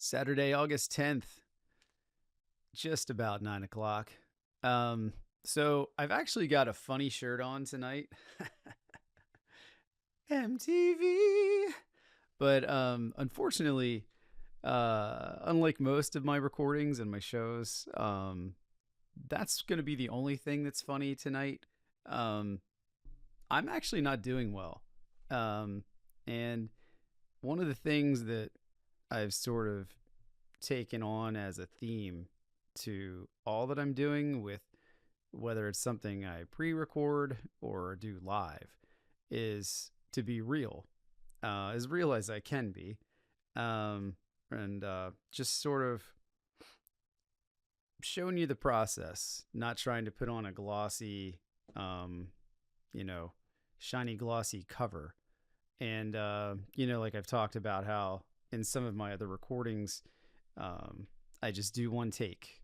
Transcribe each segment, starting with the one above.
Saturday, August 10th, just about 9 o'clock. Um, so I've actually got a funny shirt on tonight. MTV. But unfortunately, unlike most of my recordings and my shows, that's going to be the only thing that's funny tonight. Um, I'm actually not doing well. Um, and one of the things that I've sort of taken on as a theme to all that I'm doing, with whether it's something I pre record or do live, is to be as real as I can be. And just sort of showing you the process, not trying to put on a glossy, um, you know, shiny, glossy cover. And like I've talked about how in some of my other recordings, I just do one take.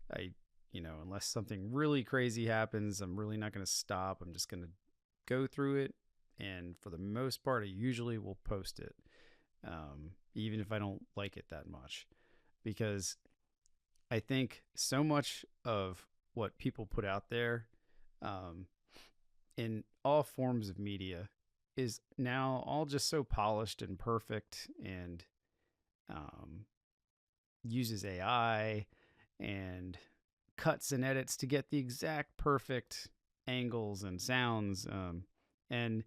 Unless something really crazy happens, I'm really not going to stop. I'm just going to go through it. And for the most part, I usually will post it, even if I don't like it that much. Because I think so much of what people put out there, um, in all forms of media, is now all just so polished and perfect, and um, uses AI and cuts and edits to get the exact perfect angles and sounds. And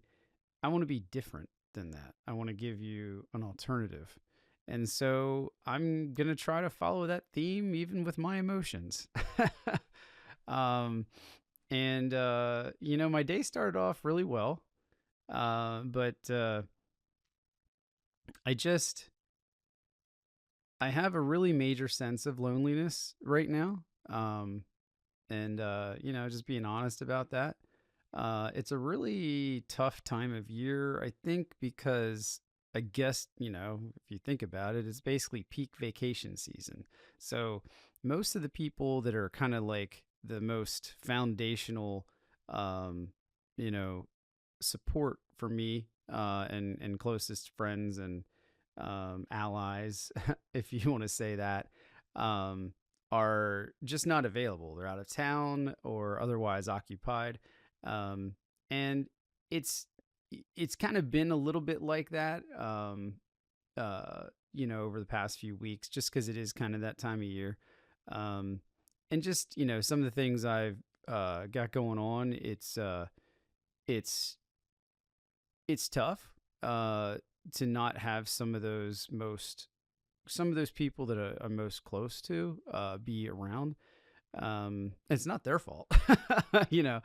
I want to be different than that. I want to give you an alternative. And so I'm going to try to follow that theme even with my emotions. um, and my day started off really well. But I just, I have a really major sense of loneliness right now. And just being honest about that. It's a really tough time of year, I think, because I guess, if you think about it, it's basically peak vacation season. So most of the people that are kind of like the most foundational, um, you know, support for me, and closest friends and allies, if you want to say that, um, are just not available. They're out of town or otherwise occupied. Um, and it's it's kind of been a little bit like that, over the past few weeks, just because it is kind of that time of year. Um, and just some of the things I've got going on. It's it's tough, to not have some of those people that I'm most close to, be around. It's not their fault. you know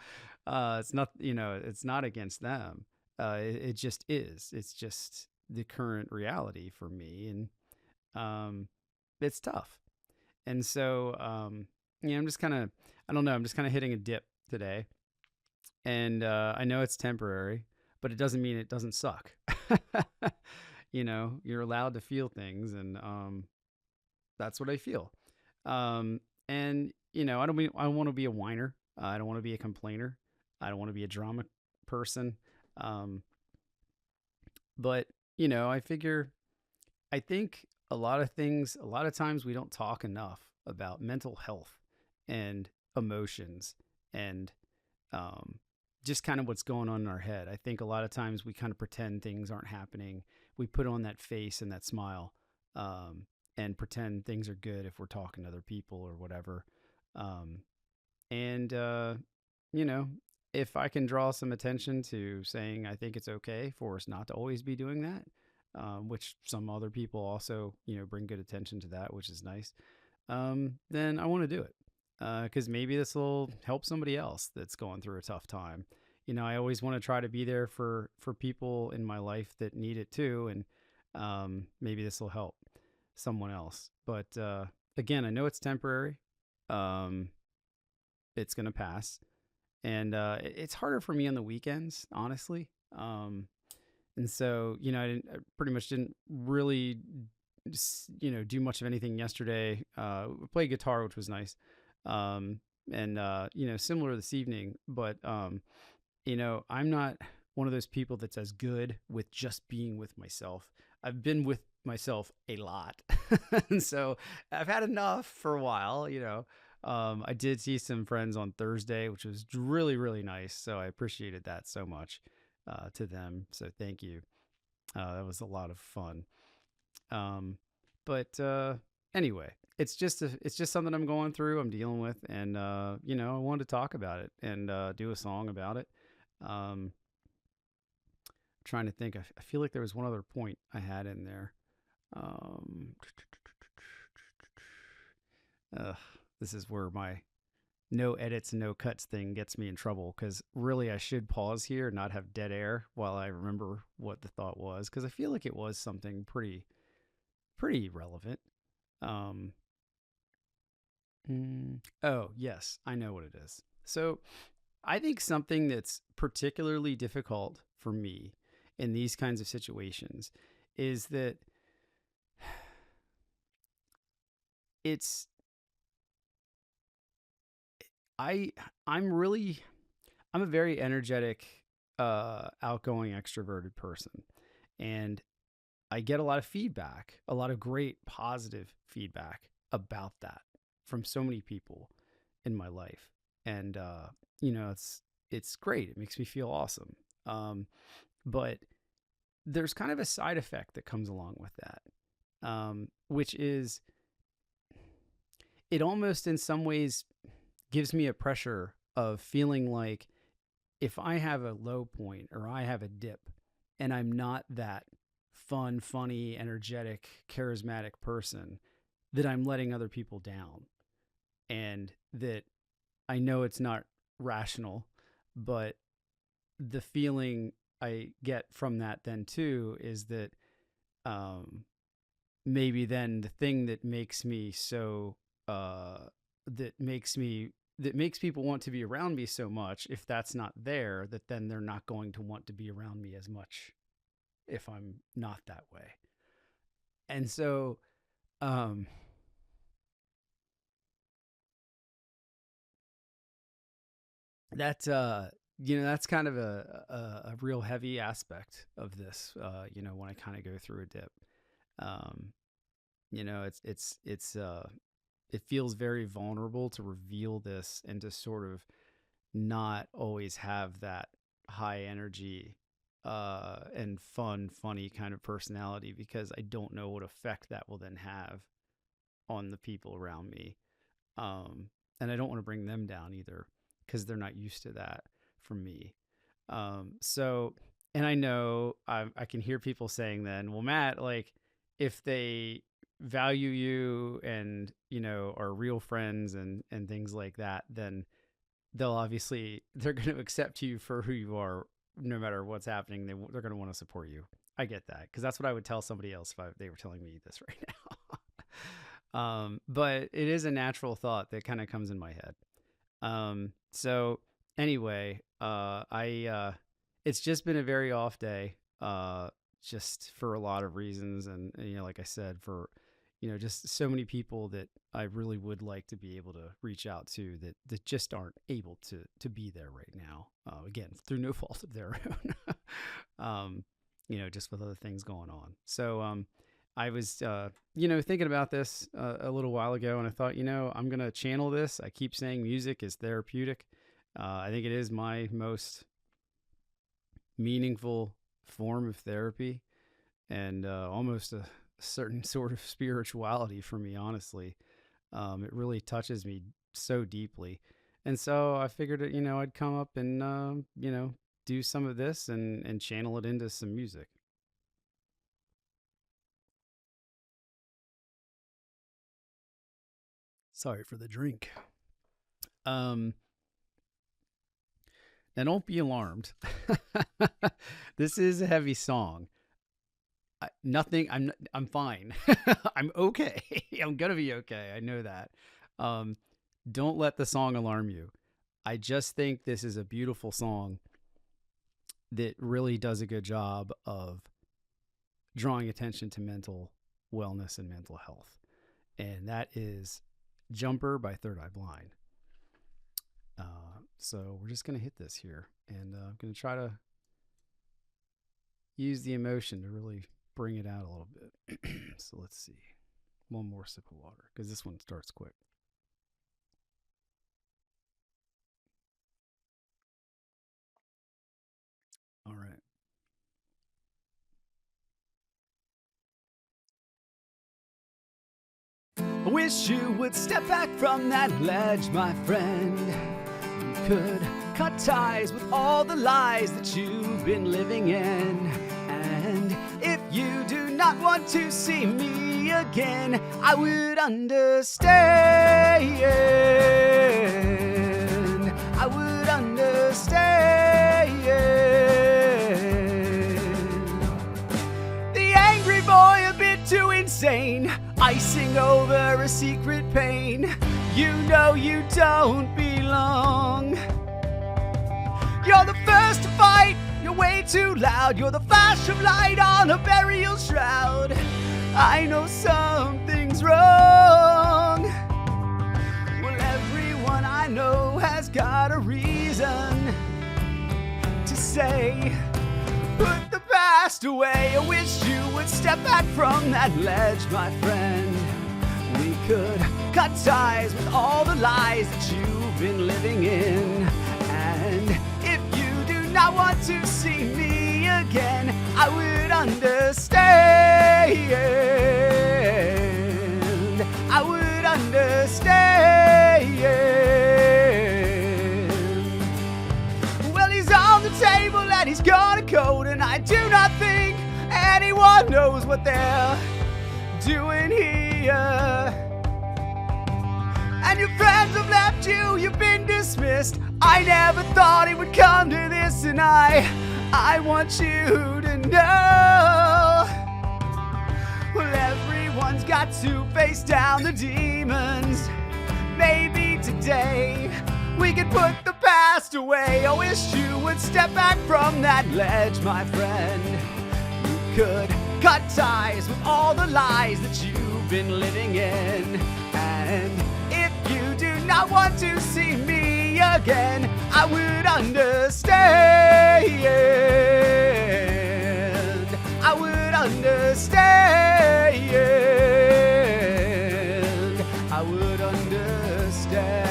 it's not against them. It just is. It's just the current reality for me. And it's tough. And so, I'm just kind of, I don't know, I'm just kind of hitting a dip today. And I know it's temporary, but it doesn't mean it doesn't suck. You're allowed to feel things. And that's what I feel. And I don't want to be a whiner. I don't want to be a complainer. I don't want to be a drama person. Um, but I figure, I think a lot of times we don't talk enough about mental health and emotions, and um, just kind of what's going on in our head. I think a lot of times we kind of pretend things aren't happening. We put on that face and that smile, and pretend things are good if we're talking to other people or whatever. Um, and, you know, if I can draw some attention to saying I think it's okay for us not to always be doing that, which some other people also, bring good attention to that, which is nice, then I want to do it. Because maybe this will help somebody else that's going through a tough time. I always want to try to be there for people in my life that need it too, and maybe this will help someone else. But again, I know it's temporary. Um, it's gonna pass, and it's harder for me on the weekends, honestly. And so I pretty much didn't really do much of anything yesterday. Played guitar, which was nice. Um, and similar this evening, but I'm not one of those people that's as good with just being with myself. I've been with myself a lot. And so I've had enough for a while, you know. I did see some friends on Thursday, which was really, really nice. So I appreciated that so much to them. So thank you. That was a lot of fun. Um, but anyway, it's just something I'm going through, I'm dealing with, and you know, I wanted to talk about it and do a song about it. Um, trying to think, I feel like there was one other point I had in there. Um, uh, this is where my no edits, no cuts thing gets me in trouble because really I should pause here and not have dead air while I remember what the thought was because I feel like it was something pretty relevant. Um, oh, yes, I know what it is. So I think something that's particularly difficult for me in these kinds of situations is that it's I I'm really I'm a very energetic, outgoing, extroverted person, and I get a lot of feedback, a lot of great positive feedback about that from so many people in my life, and you know, it's great. It makes me feel awesome. But there's kind of a side effect that comes along with that, which is it almost in some ways gives me a pressure of feeling like if I have a low point or I have a dip and I'm not that fun, funny, energetic, charismatic person, that I'm letting other people down. And that I know it's not rational, but the feeling I get from that then too is that um, maybe then the thing that makes me so uh that makes me that makes people want to be around me so much, if that's not there, that then they're not going to want to be around me as much if I'm not that way. And so um that you know, that's kind of a real heavy aspect of this, you know, when I kind of go through a dip. um you know, it feels very vulnerable to reveal this and to sort of not always have that high energy and fun, funny kind of personality because I don't know what effect that will then have on the people around me. Um, and I don't want to bring them down either because they're not used to that from me. So, and I know I can hear people saying then, well, Matt, like if they value you and, you know, are real friends and things like that, then they'll obviously they're going to accept you for who you are no matter what's happening. They're going to want to support you. I get that because that's what I would tell somebody else if they were telling me this right now. But it is a natural thought that kind of comes in my head. So anyway, it's just been a very off day, just for a lot of reasons. And, you know, like I said, for, you know, just so many people that I really would like to be able to reach out to that just aren't able to be there right now. Again, through no fault of their own. You know, just with other things going on. So, I was, you know, thinking about this a little while ago, and I thought, you know, I'm gonna channel this. I keep saying music is therapeutic. I think it is my most meaningful form of therapy, and almost a certain sort of spirituality for me. Honestly, it really touches me so deeply, and so I figured, you know, I'd come up and you know, do some of this and channel it into some music. Sorry for the drink. Um, Now, don't be alarmed. This is a heavy song. Nothing. I'm fine. I'm okay. I'm gonna be okay. I know that. Um, don't let the song alarm you. I just think this is a beautiful song that really does a good job of drawing attention to mental wellness and mental health, and that is "Jumper" by Third Eye Blind. So we're just gonna hit this here, and I'm gonna try to use the emotion to really bring it out a little bit. So let's see. One more sip of water because this one starts quick. All right. I wish you would step back from that ledge, my friend. You could cut ties with all the lies that you've been living in. And if you do not want to see me again, I would understand. I would understand. The angry boy a bit too insane, icing over a secret pain. You know you don't belong. You're the first to fight, you're way too loud. You're the flash of light on a burial shroud. I know something's wrong. Well, everyone I know has got a reason to say, put the past away. I wish you would step back from that ledge, my friend. We could cut ties with all the lies that you've been living in. And if you do not want to see me again, I would understand. I would understand. Well, he's on the table and he's got a code, and I do not think anyone knows what they're doing here. And your friends have left you, you've been dismissed. I never thought it would come to this, and I want you to know. Well, everyone's got to face down the demons. Maybe today we could put the past away. I wish you would step back from that ledge, my friend. You could cut ties with all the lies that you've been living in. And if you do not want to see me again, I would understand. I would understand. I would understand.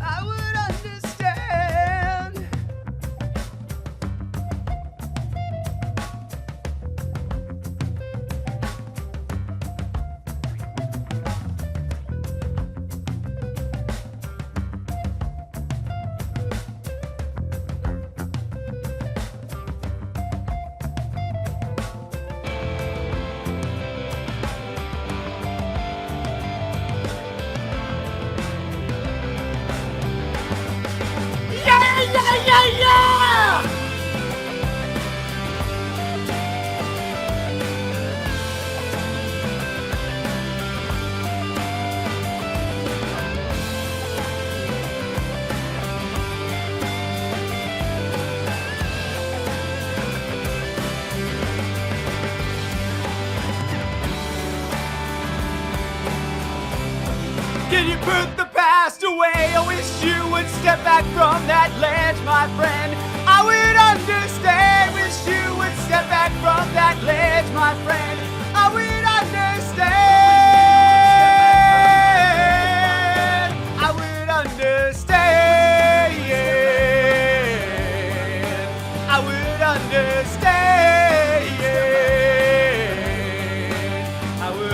I would understand. Yeah! Can you put the past away? I wish you would step back from that ledge, my friend. I would understand. Wish you would step back from that ledge, my friend. I would understand. I would understand. I would understand. I would